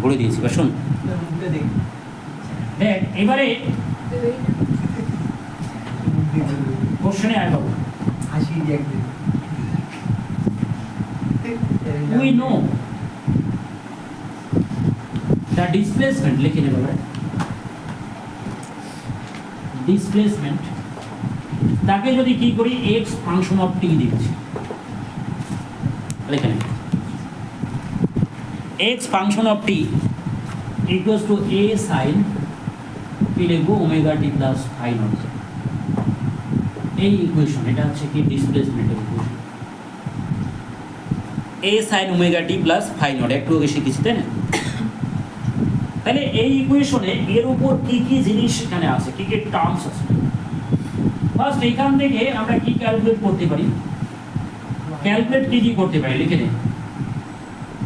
বলে দিয়েছি বা শোন দেখ এবারে কোশ্চেনে আয় বাবু we know the displacement লিখে নেব আমরা displacement তাকে যদি কি করি x ফাংশন অফ t দিচ্ছি লিখে নেব x function of t equals to a sin কি লিখবো omega t plus phi naught এই ইকুয়েশন এটা হচ্ছে কি ডিসপ্লেসমেন্টের equation a sin omega t plus phi naught একটু আগে শিখেছি তাই না তাহলে এই ইকুয়েশনে এর উপর কি কি জিনিস এখানে আছে কি কি টার্মস আছে ফার্স্ট এখান থেকে আমরা কি ক্যালকুলেট করতে পারি ক্যালকুলেট কি করতে পারি লিখে নিন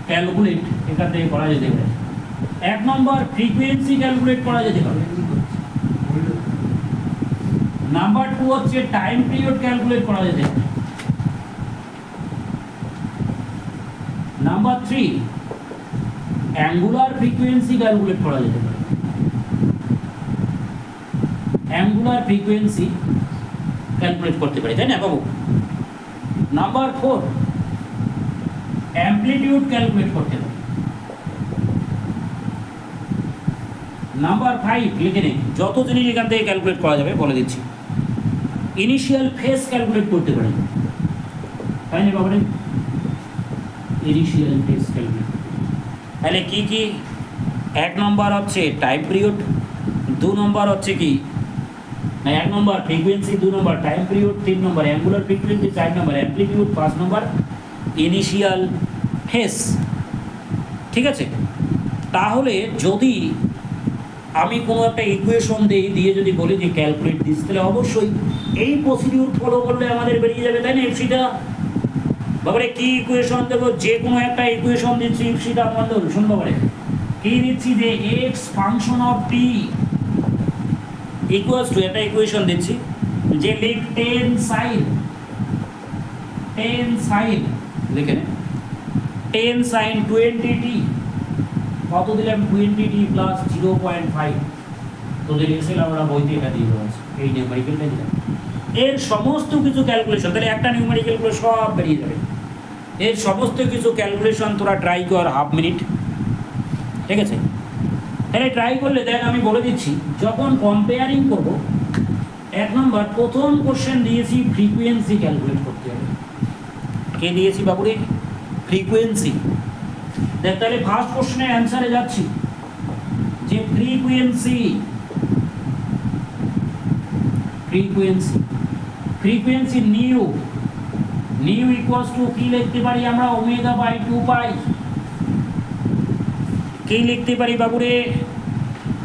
ক্যালকুলেট এখান থেকে করা যেতে পারে এক নম্বর ফ্রিকোয়েন্সি ক্যালকুলেট করা যেতে পারে নাম্বার 2 হচ্ছে টাইম পিরিয়ড ক্যালকুলেট করা যেতে পারে নাম্বার 3 অ্যাঙ্গুলার ফ্রিকোয়েন্সি ক্যালকুলেট করা যেতে পারে অ্যাঙ্গুলার ফ্রিকোয়েন্সি ক্যালকুলেট করতে পারি তাই না বাবু নাম্বার 4 অ্যামপ্লিটিউড ক্যালকুলেট করতে পারি নাম্বার 5 লিখে নিন যত জিনিস এখান থেকে ক্যালকুলেট করা যাবে বলে দিচ্ছি ইনিশিয়াল ফেজ ক্যালকুলেট করতে পারি তাই না বাবু ইনিশিয়াল ফেজ ক্যালকুলেট তাহলে কি কি এক নম্বর হচ্ছে টাইম পিরিয়ড 2 নম্বর হচ্ছে কি না এক নম্বর ফ্রিকোয়েন্সি 2 নম্বর টাইম পিরিয়ড 3 নম্বর অ্যাঙ্গুলার ফ্রিকোয়েন্সি 4 নম্বর অ্যামপ্লিটিউড 5 নম্বর ইনিশিয়াল ফেজ ঠিক আছে তাহলে যদি আমি কোনো একটা ইকুয়েশন দিয়ে যদি বলি যে ক্যালকুলেট দিস তাহলে অবশ্যই এই প্রসিডিউর ফলো করলে আমাদের বেরিয়ে যাবে তাই না এফসিটা বাবারে কি ইকুয়েশন দেবো যে কোনো একটা ইকুয়েশন দিচ্ছি এফসিটা মন্ডল শুন বাবারে কি দিচ্ছি যে x function of T equals two একটা ইকুয়েশন দিচ্ছি যে লিখ 10 sin লিখে নে 10 sin 20t কত দিলাম 20t প্লাস 0.5 তোদের এক্সেল আমরা বইতে এটা দিয়ে দেওয়া আছে এই নিউমেরিক্যালটা দিলাম এর সমস্ত কিছু ক্যালকুলেশন তাহলে একটা নিউমেরিক্যাল করে সব বেরিয়ে যাবে এর সমস্ত কিছু ক্যালকুলেশন তোরা ট্রাই কর হাফ মিনিট ঠিক আছে তাহলে ট্রাই করলে দেখ আমি বলে দিচ্ছি যখন কম্পেয়ারিং করব এক নম্বর প্রথম কোশ্চেন দিয়েছি ফ্রিকোয়েন্সি ক্যালকুলেট করতে হবে কে দিয়েছি বাবুরে ফ্রিকোয়েন্সি দেখ তাহলে ফার্স্ট কোশ্চেনের অ্যান্সারে যাচ্ছি যে ফ্রিকোয়েন্সি নিউ ইকুয়ালস টু কি লিখতে পারি আমরা ওমেগা বাই 2 পাই কি লিখতে পারি বাবুরে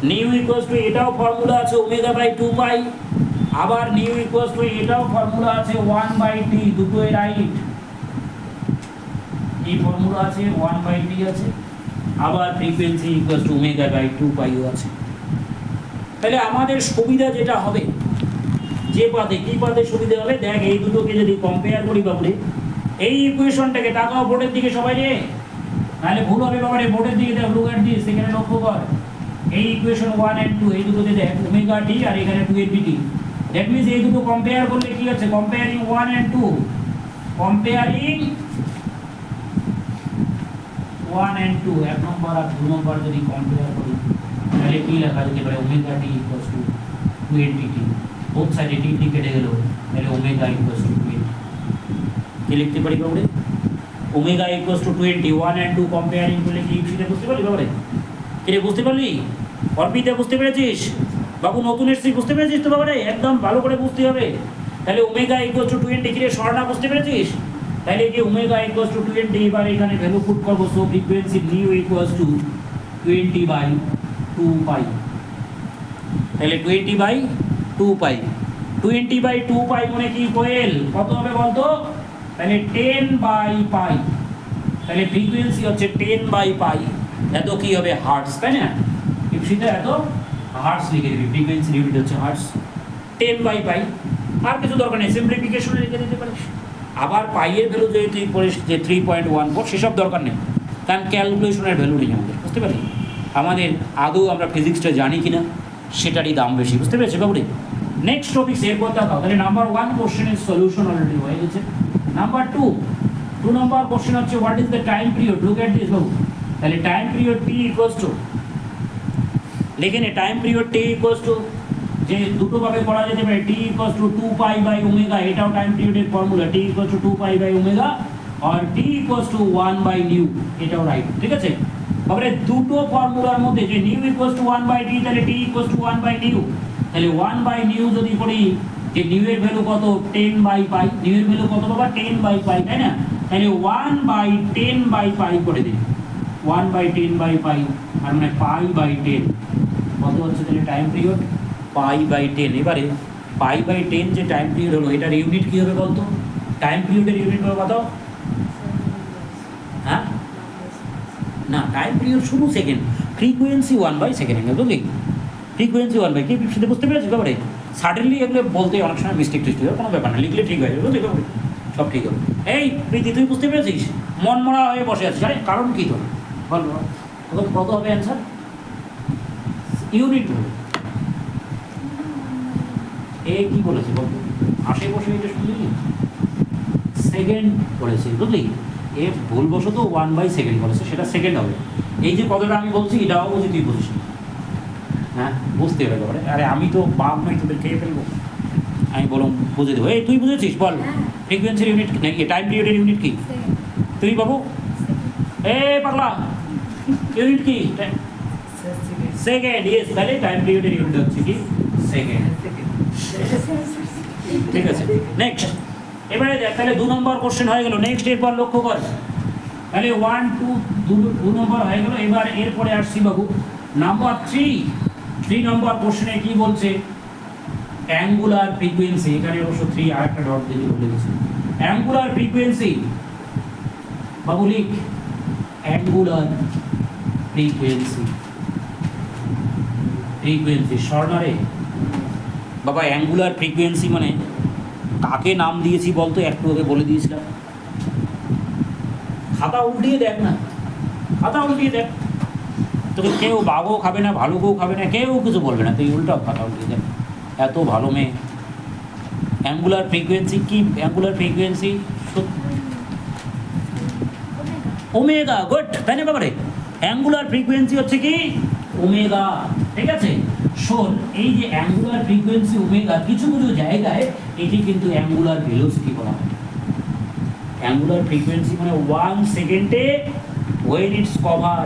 নিউ ইকুয়ালস টু এটাও ফর্মুলা আছে ওমেগা বাই 2 পাই আবার নিউ ইকুয়ালস টু এটাও ফর্মুলা আছে 1 বাই t দুটোই রাইট এই ফর্মুলা আছে 1 বাই t আছে আবার frequency equals to omega by 2 pi আছে তাহলে আমাদের সুবিধা যেটা হবে যে পাতে কি পাতে সুবিধা হবে দেখ এই দুটোকে যদি কম্পেয়ার করি বাবুরে এই ইকুয়েশনটাকে তাকাও বোর্ডের দিকে সবাই রে নাহলে ভুল হবে বাবারে বোর্ডের দিকে দেখ লুক এট দিস এখানে লক্ষ্য কর এই ইকুয়েশন 1 and 2 এই দুটোতে দেখ ওমেগা t আর এখানে 2pt দ্যাট মিন্স এই দুটো কম্পেয়ার করলে কি হচ্ছে কম্পেয়ারিং 1 and 2 কম্পেয়ারিং 1 and 2 এক নম্বর আর 2 নম্বর যদি কম্পেয়ার করি তাহলে কি লেখা যেতে পারে omega t equals to 2pt both সাইডে t কেটে গেল তাহলে ওমেগা ইকুয়ালস টু 20 কি লিখতে পারি বাবুরে omega equals to 20 1 and 2 comparing করলে কি সেটা বুঝতে পারলি বাবুরে কি রে বুঝতে পারলি অর্পিতা বুঝতে পেরেছিস বাবু নতুন এসেছিস বুঝতে পেরেছিস তো বাবারে একদম ভালো করে বুঝতে হবে তাহলে ওমেগা ইকুয়ালস টু 20 কি রে সরনা বুঝতে পেরেছিস তাহলে কি ওমেগা ইকুয়ালস টু 20 এবার এখানে ভ্যালু পুট করব so frequency nu equals to 20 by 2 pi তাহলে 20 বাই 2 পাই 20 বাই 2 পাই মানে কি কোয়েল কত হবে বলতো তাহলে 10 বাই পাই তাহলে ফ্রিকোয়েন্সি হচ্ছে 10 বাই পাই এত কি হবে হার্টজ তাই না সেটা এত হার্টজ লিখে দিবি ফ্রিকোয়েন্সি ইউনিট হচ্ছে হার্টজ 10 বাই পাই আর কিছু দরকার নেই সিম্পলিফিকেশনে লিখে দিতে পারিস আবার পাই এর ভ্যালু যদি তুই পড়িস যে 3.14 সেসব দরকার নেই কারণ ক্যালকুলেশনের ভ্যালু নেই আমাদের, বুঝতে পারলি? আমাদের আদৌ আমরা ফিজিক্সটা জানি কি না সেটারই দাম বেশি, বুঝতে পেরেছি বাবুরে? নেক্সট টপিক এরপর তাকাও, তাহলে নাম্বার 1 কোশ্চেনের সলিউশন অলরেডি হয়ে গেছে। নাম্বার 2 নম্বর কোশ্চেন হচ্ছে what is the time period, look at this বাবু। তাহলে time period T equals to, লিখে নে time period T equals to, যে দুটো ভাবে করা যেতে পারে, T equals to 2 pi by omega, এটাও টাইম পিরিয়ডের formula, T equals to 2 pi by omega, আর T equals to 1 by nu, এটাও রাইট, ঠিক আছে? তারপরে দুটো ফর্মুলার মধ্যে যে new equals to 1 by T, তাহলে টি ইকুয়ালস টু 1 বাই নিউ, তাহলে 1 বাই নিউ যদি করি, যে নিউ এর ভ্যালু কত 10 বাই পাই, নিউ এর ভ্যালু কত বাবা 10 বাই পাই, তাই না? তাহলে 1 বাই 10 বাই পাই করে দিন, 1 বাই 10 বাই পাই, আর মানে পাই বাই 10 কত হচ্ছে, তাহলে টাইম পিরিয়ড পাই বাই 10। এবারে পাই বাই 10 যে টাইম পিরিয়ড হলো, এটার ইউনিট কী হবে বলতো? টাইম পিরিয়ডের ইউনিট হবে কত? হ্যাঁ না, টাইম পিরিয়ড শুধু সেকেন্ড, ফ্রিকোয়েন্সি 1 বাই সেকেন্ড, বুঝলি? ফ্রিকোয়েন্সি 1 বাই, কি সেটা বুঝতে পেরেছিস ব্যাপারে? সাডেনলি এগুলো বলতে অনেক সময় মিস্টেক টেস্ট হয়, কোনো ব্যাপার না, লিখলে ঠিক হয়ে যাবে, বুঝলি ব্যাপারে? সব ঠিক হবে। এই প্রীতি, তুই বুঝতে পেরেছিস? মন মরা হয়ে বসে আছিস, আরে কারণ কী তোর বল, কত হবে অ্যান্সার? ইউনিট হবে। এ কি বলেছে বলতো, আসে বসে এটা শুনলি, সেকেন্ড বলেছে, বুঝলি? এ ভুলবশত 1 বাই সেকেন্ড বলেছে, সেটা সেকেন্ড হবে। এই যে কথাটা আমি বলছি, এটাও বলছি, তুই বুঝিস, হ্যাঁ বুঝতে হবে ব্যাপারে। আরে আমি তো বাপ নই তোদের খেয়ে ফেলবো, আমি বললাম বুঝে দেবো। এই তুই বুঝেছিস বল, ফ্রিকোয়েন্সির ইউনিট নাকি টাইম পিরিয়ডের ইউনিট কি? তুই বাবু এ পাগলা, ইউনিট কি? Second, yes. তাহলে টাইম পিরিয়ডের ইউনিট হচ্ছে কি? সেকেন্ড, ঠিক আছে। নেক্সট, এবারে দেখ, তাহলে 2 নম্বর কোশ্চেন হয়ে গেল। নেক্সট এরপর লক্ষ্য কর, তাহলে 1 2 নম্বর হয়ে গেল। এবার এরপরে আসছি বাবু নাম্বার 3 নম্বর কোশ্চেনে কি বলছে? অ্যাঙ্গুলার ফ্রিকোয়েন্সি, এখানে অবশ্য 3 আর একটা ডট দিয়ে বলে দিয়েছে। অ্যাঙ্গুলার ফ্রিকোয়েন্সি বাবু লিখ, অ্যাঙ্গুলার ফ্রিকোয়েন্সি, ফ্রিকোয়েন্সি স্বর্ণারে বাবা। অ্যাঙ্গুলার ফ্রিকোয়েন্সি মানে কাকে নাম দিয়েছি বলতো, একটু আগে বলে দিয়েছিলাম। খাতা উল্টিয়ে দেখ না, খাতা উল্টিয়ে দেখ, তোকে কেউ বাঘও খাবে না, ভালুকও খাবে না, কেউ কিছু বলবে না, তুই উল্টাও খাতা উল্টিয়ে দেখ, এত ভালো মেয়ে। অ্যাঙ্গুলার ফ্রিকোয়েন্সি কি? অ্যাঙ্গুলার ফ্রিকোয়েন্সি ওমেগা, গুড, তাই না বাবারে? অ্যাঙ্গুলার ফ্রিকোয়েন্সি হচ্ছে কি? ওমেগা, ঠিক আছে। শোন, এই যে অ্যাঙ্গুলার ফ্রিকোয়েন্সি ওমেগা, কিছু কিছু জায়গায় এটি কিন্তু অ্যাঙ্গুলার ভেলোসিটি বলা হয়। অ্যাঙ্গুলার ফ্রিকোয়েন্সি মানে 1 সেকেন্ডে when it's cover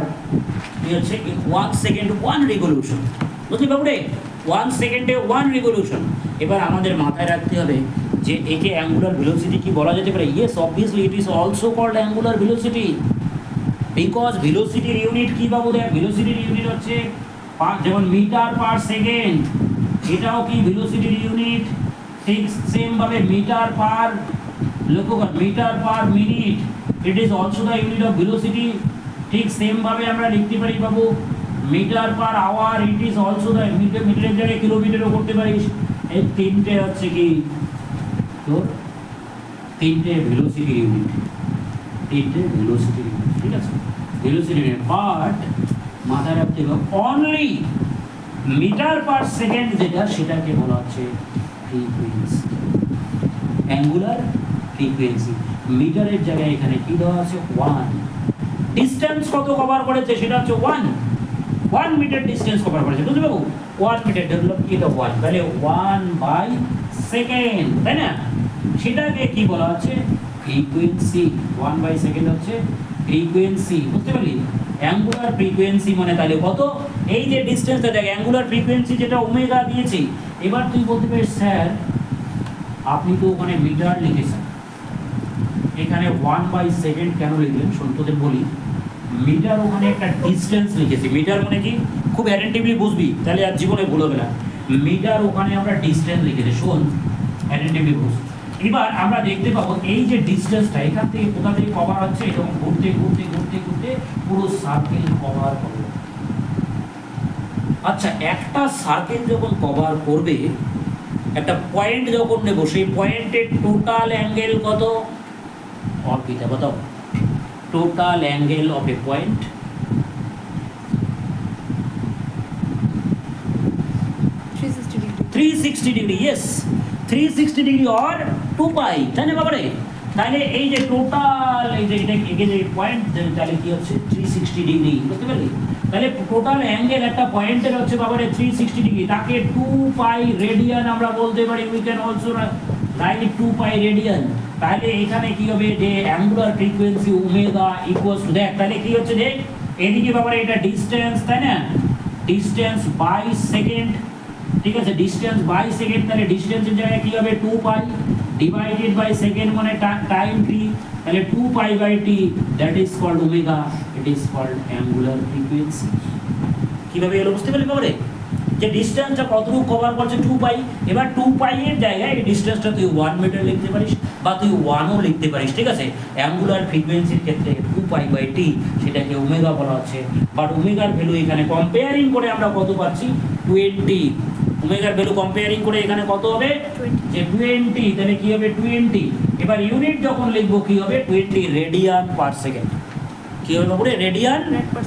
কি হচ্ছে 1 সেকেন্ড 1 রিভলিউশন, বুঝলি বাবুরে? 1 সেকেন্ডে 1 রিভলিউশন। এবার আমাদের মাথায় রাখতে হবে যে একে অ্যাঙ্গুলার ভেলোসিটি কি বলা যেতে পারে? Yes, obviously it is also called angular velocity, because ভেলোসিটির ইউনিট কি বাবু? দেখ, ভেলোসিটির ইউনিট হচ্ছে যেমন মিটার পার সেকেন্ড, এটাও কি ভেলোসিটির ইউনিট? ঠিক সেমভাবে মিটার পার, লক্ষ্য কর, metre per minute, it is also the unit of velocity. ঠিক সেমভাবে আমরা লিখতে পারি বাবু metre per hour, it is also the, মিটারের জায়গায় কিলোমিটারও করতে পারিস। এই তিনটে হচ্ছে কি তোর তিনটে ভেলোসিটি ইউনিট, তিনটে ভেলোসিটি ইউনিট, ঠিক আছে? ভেলোসিটি ইউনিট, বাট মাথায় রাখতে হবে অনলি মিটার পার সেকেন্ড যেটা, সেটাকে বলা হচ্ছে ফ্রিকোয়েন্সি, অ্যাঙ্গুলার ফ্রিকোয়েন্সি। মিটারের জায়গায় এখানে কি দেওয়া আছে? 1। ডিস্টেন্স কত কভার করেছে সেটা হচ্ছে 1 মিটার ডিস্টেন্স কভার করেছে, বুঝতে পারবো? 1 মিটার ডেভেলপ এটা 1, তাহলে 1 বাই সেকেন্ড, তাই না? সেটাকে কি বলা হচ্ছে? ফ্রিকোয়েন্সি। 1 বাই সেকেন্ড হচ্ছে ফ্রিকোয়েন্সি, বুঝতে পারলি? অ্যাঙ্গুলার ফ্রিকোয়েন্সি মানে তাহলে কত? এই যে ডিস্টেন্সটা দেখ, অ্যাঙ্গুলার ফ্রিকোয়েন্সি যেটা ওমেগা দিয়েছি। এবার তুই বলতে পারিস স্যার আপনি তো ওখানে মিটার লিখেছেন, এখানে 1 বাই সেকেন্ড কেন লিখলেন? শোন তোদের বলি, মিটার ওখানে একটা ডিস্টেন্স লিখেছি। মিটার মানে কি? খুব অ্যাটেন্টিভলি বুঝবি, তাহলে আর জীবনে ভুল হবে না। মিটার ওখানে আমরা ডিস্টেন্স লিখেছি, শোন অ্যাটেন্টিভলি বুঝ। এবার আমরা দেখতে পাবো এই যে ডিস্টেন্সটা এখান থেকে কোথা থেকে কভার হচ্ছে, এরকম ঘুরতে ঘুরতে ঘুরতে ঘুরতে পুরো সার্কেল কভার করবে। আচ্ছা, একটা সার্কেল যখন কভার করবে, একটা পয়েন্ট যখন নেব, সেই পয়েন্টের টোটাল অ্যাঙ্গেল কত? অর্পিতা বতাও, total angle of a point Three 360 sixty degree. Degree, yes 360 degree or 2 pi, তাই না বাবারে? তাহলে এই যে টোটাল এই যে এটা এগিয়ে যে পয়েন্ট, তাহলে কি হচ্ছে 360 ডিগ্রি, বুঝতে পারলি? তাহলে টোটাল অ্যাঙ্গেল একটা পয়েন্টের হচ্ছে বাবারে 360 ডিগ্রি, তাকে 2 পাই রেডিয়ান আমরা বলতে পারি। We can also right 2 pi radian. তাহলে এখানে কি হবে যে angular frequency omega equals to that, তাহলে কি হচ্ছে যে এদিকে বাবারে এটা ডিসটেন্স, তাই না? ডিসটেন্স বাই সেকেন্ড, ঠিক আছে, ডিসটেন্স বাই সেকেন্ড, তাহলে ডিসটেন্সের জায়গায় কি হবে 2 পাই ডিভাইডেড বাই সেকেন্ড মানে টাইম টি, তাহলে 2 pi by t, that is called omega, it is called angular frequency. কিভাবে এলো বুঝতে পারলি বাবারে? যে ডিসটেন্সটা কতটুকু কভার করছে 2 পাই। এবার 2 পাই এর জায়গায় এই ডিসটেন্সটা তুই 1 মিটার লিখতে পারিস বা তুই 1ও লিখতে পারিস, ঠিক আছে। অ্যাঙ্গুলার ফ্রিকোয়েন্সির ক্ষেত্রে 2 পাই বাই টি সেটাকে ওমেগা বলা হচ্ছে। বাট ওমেগার ভ্যালু এখানে কম্পেয়ারিং করে আমরা কত পাচ্ছি 20। ওমেগার ভ্যালু কম্পেয়ারিং করে এখানে কত হবে যে 20, তাহলে কি হবে 20। এবার ইউনিট যখন লিখবো কি হবে 20 রেডিয়ান পার সেকেন্ড। কি হবে বাবুরে? Radian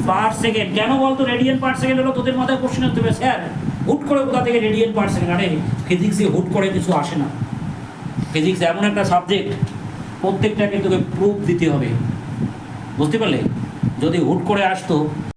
per second. কেন বলতো রেডিয়ান পার সেকেন্ড হলো? তোদের মাথায় কোশ্চেন আসতে হবে, স্যার হুট করে কোথা থেকে রেডিয়ান পার সেকেন্ড? আরে ফিজিক্সে হুট করে কিছু আসে না। ফিজিক্স এমন একটা সাবজেক্ট, প্রত্যেকটাকে তোকে প্রুফ দিতে হবে, বুঝতে পারলে? যদি হুট করে আসতো